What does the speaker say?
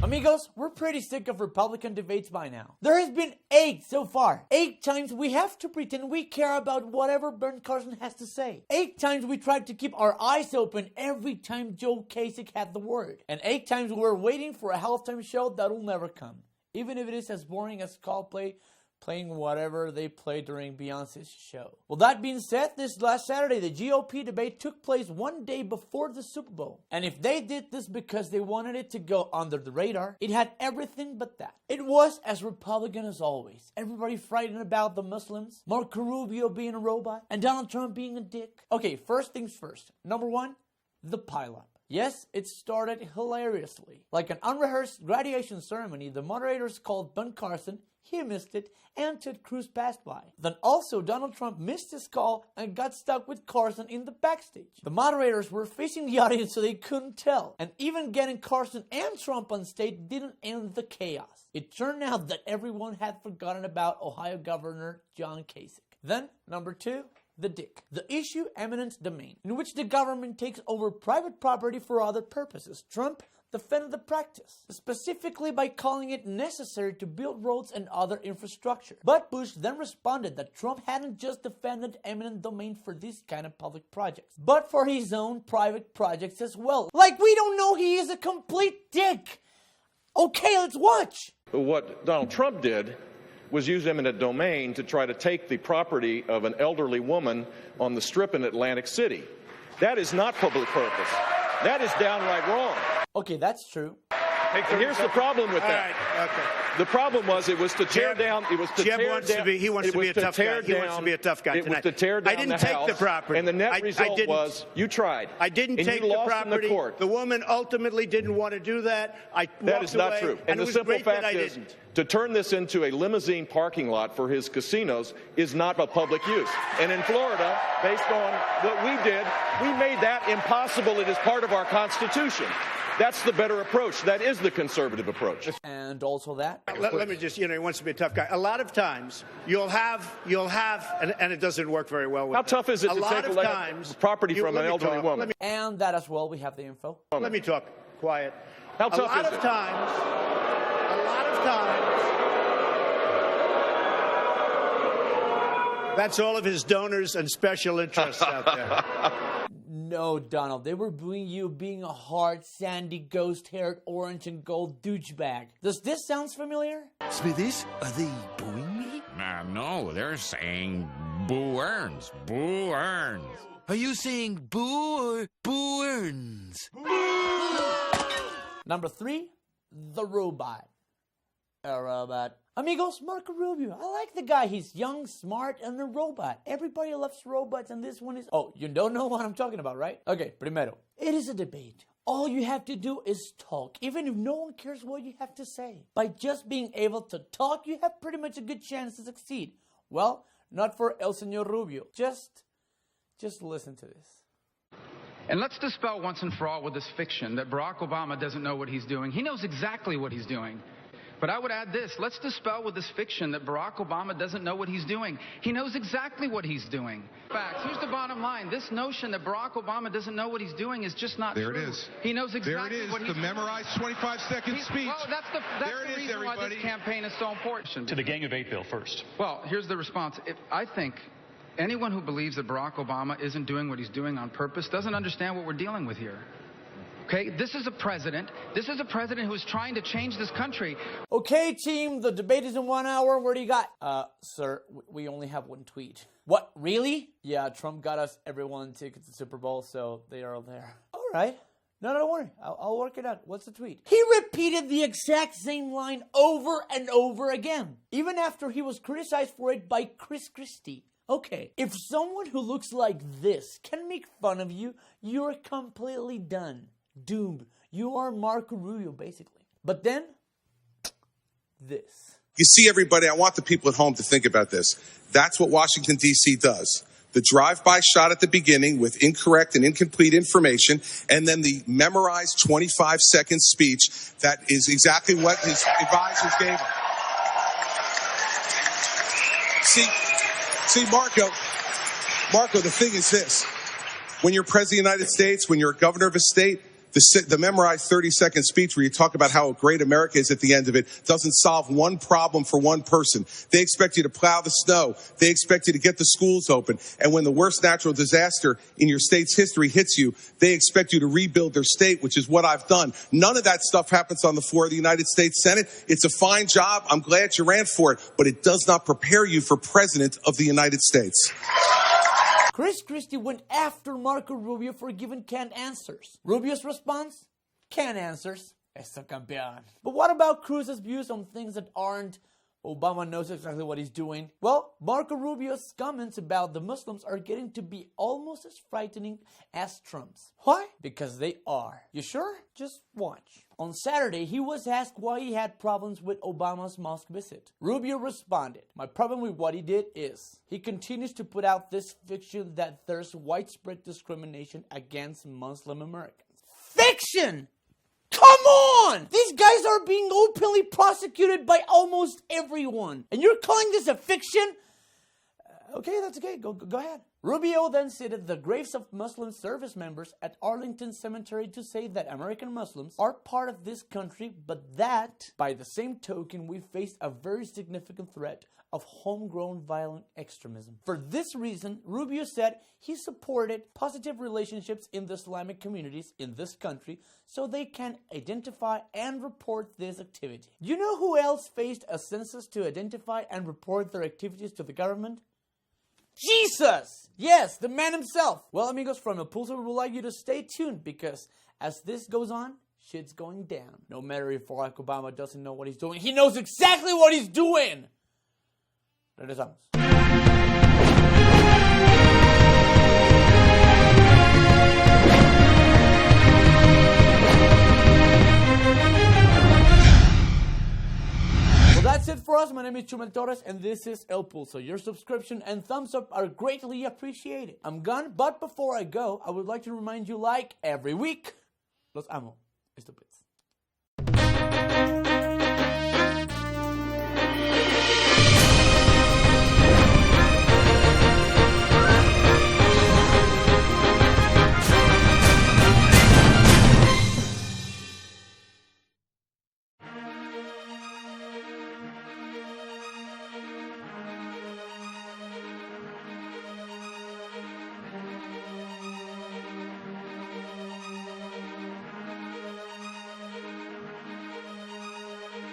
Amigos, we're pretty sick of Republican debates by now. There has been 8 so far. 8 times we have to pretend we care about whatever Ben Carson has to say. 8 times we tried to keep our eyes open every time Joe Kasich had the word. And 8 times we're waiting for a halftime show that'll never come. Even if it is as boring as Coldplay playing whatever they play during Beyonce's show. Well, that being said, this last Saturday, the GOP debate took place one day before the Super Bowl. And if they did this because they wanted it to go under the radar, it had everything but that. It was as Republican as always. Everybody frightened about the Muslims, Marco Rubio being a robot, and Donald Trump being a dick. Okay, first things first. Number 1, the pileup. Yes, it started hilariously. Like an unrehearsed graduation ceremony, the moderators called Ben Carson, he missed it, and Ted Cruz passed by. Then also Donald Trump missed his call and got stuck with Carson in the backstage. The moderators were facing the audience so they couldn't tell. And even getting Carson and Trump on stage didn't end the chaos. It turned out that everyone had forgotten about Ohio Governor John Kasich. Then, number 2, the dick. The issue eminent domain, in which the government takes over private property for other purposes. Trump defended the practice, specifically by calling it necessary to build roads and other infrastructure. But Bush then responded that Trump hadn't just defended eminent domain for these kind of public projects, but for his own private projects as well. Like we don't know he is a complete dick. Okay, let's watch. What Donald Trump did was use eminent domain to try to take the property of an elderly woman on the Strip in Atlantic City. That is not public purpose. That is downright wrong. Okay, that's true. And here's the problem with that. All right, okay. The problem was it was to tear down. It was to Jeb tear wants down. to be. He wants to be a tough guy. He wants to be a tough guy It tonight. was to tear down I didn't the take house, the property. and the net result was you tried. I didn't and take you the lost property. in the court. The woman ultimately didn't want to do that. That is not true. And the it was simple great that fact I is, didn't. to turn this into a limousine parking lot for his casinos is not a public use. And in Florida, based on what we did, we made that impossible. It is part of our Constitution. That's the better approach. That is the conservative approach. And also that. Let me just, he wants to be a tough guy. A lot of times, you'll have, and it doesn't work very well with How that. tough is it to take property you- from let an me elderly talk. woman? And that as well, we have the info. Let me talk quiet. How A tough lot is of it? times, that's all of his donors and special interests out there. No, Donald, they were booing you being a hard, sandy, ghost-haired, orange and gold douchebag. Does this sound familiar? Smithies, are they booing me? No, they're saying Boo Earns. Boo Earns. Are you saying boo or boo earns? Number 3, the robot. A robot. Amigos, Marco Rubio. I like the guy. He's young, smart, and a robot. Everybody loves robots, and this one is... Oh, you don't know what I'm talking about, right? Okay, primero. It is a debate. All you have to do is talk, even if no one cares what you have to say. By just being able to talk, you have pretty much a good chance to succeed. Well, not for El Señor Rubio. Just listen to this. And let's dispel once and for all with this fiction that Barack Obama doesn't know what he's doing. He knows exactly what he's doing. But I would add this, let's dispel with this fiction that Barack Obama doesn't know what he's doing. He knows exactly what he's doing. Facts. Here's the bottom line. This notion that Barack Obama doesn't know what he's doing is just not true. There it is. He knows exactly what he's doing. what he's The memorized 25-second speech. Well, that's the reason why this campaign is so important. To the Gang of 8 bill first. Well, here's the response. I think anyone who believes that Barack Obama isn't doing what he's doing on purpose doesn't understand what we're dealing with here. Okay, this is a president who is trying to change this country. Okay, team, the debate is in 1 hour. What do you got? Sir, we only have 1 tweet. What, really? Yeah, Trump got us everyone tickets to the Super Bowl, so they are all there. All right. No, don't worry. I'll work it out. What's the tweet? He repeated the exact same line over and over again, even after he was criticized for it by Chris Christie. Okay, if someone who looks like this can make fun of you, you're completely done. Doomed. You are Marco Rubio, basically. But then, this. You see, everybody, I want the people at home to think about this. That's what Washington, D.C. does. The drive-by shot at the beginning with incorrect and incomplete information, and then the memorized 25-second speech that is exactly what his advisors gave him. See, Marco, the thing is this. When you're president of the United States, when you're a governor of a state, The memorized 30-second speech where you talk about how great America is at the end of it doesn't solve one problem for one person. They expect you to plow the snow. They expect you to get the schools open. And when the worst natural disaster in your state's history hits you, they expect you to rebuild their state, which is what I've done. None of that stuff happens on the floor of the United States Senate. It's a fine job. I'm glad you ran for it, but it does not prepare you for president of the United States. Chris Christie went after Marco Rubio for giving canned answers. Rubio's response? Canned answers. Eso campeón. But what about Cruz's views on things that aren't Obama knows exactly what he's doing? Well, Marco Rubio's comments about the Muslims are getting to be almost as frightening as Trump's. Why? Because they are. You sure? Just watch. On Saturday, he was asked why he had problems with Obama's mosque visit. Rubio responded, "My problem with what he did is he continues to put out this fiction that there's widespread discrimination against Muslim Americans." Fiction! Come on! These guys are being openly prosecuted by almost everyone. And you're calling this a fiction? Okay, that's okay. Go ahead. Rubio then cited the graves of Muslim service members at Arlington Cemetery to say that American Muslims are part of this country, but that, by the same token, we face a very significant threat of homegrown violent extremism. For this reason, Rubio said he supported positive relationships in the Islamic communities in this country so they can identify and report this activity. You know who else faced a census to identify and report their activities to the government? Jesus! Yes, the man himself. Well, amigos, from El Pulso, we would like you to stay tuned because as this goes on, shit's going down. No matter if Barack Obama doesn't know what he's doing, he knows exactly what he's doing. Regresamos. That's it for us. My name is Chumel Torres, and this is El Pulso. Your subscription and thumbs up are greatly appreciated. I'm gone, but before I go, I would like to remind you, like every week, los amo. Estúpido.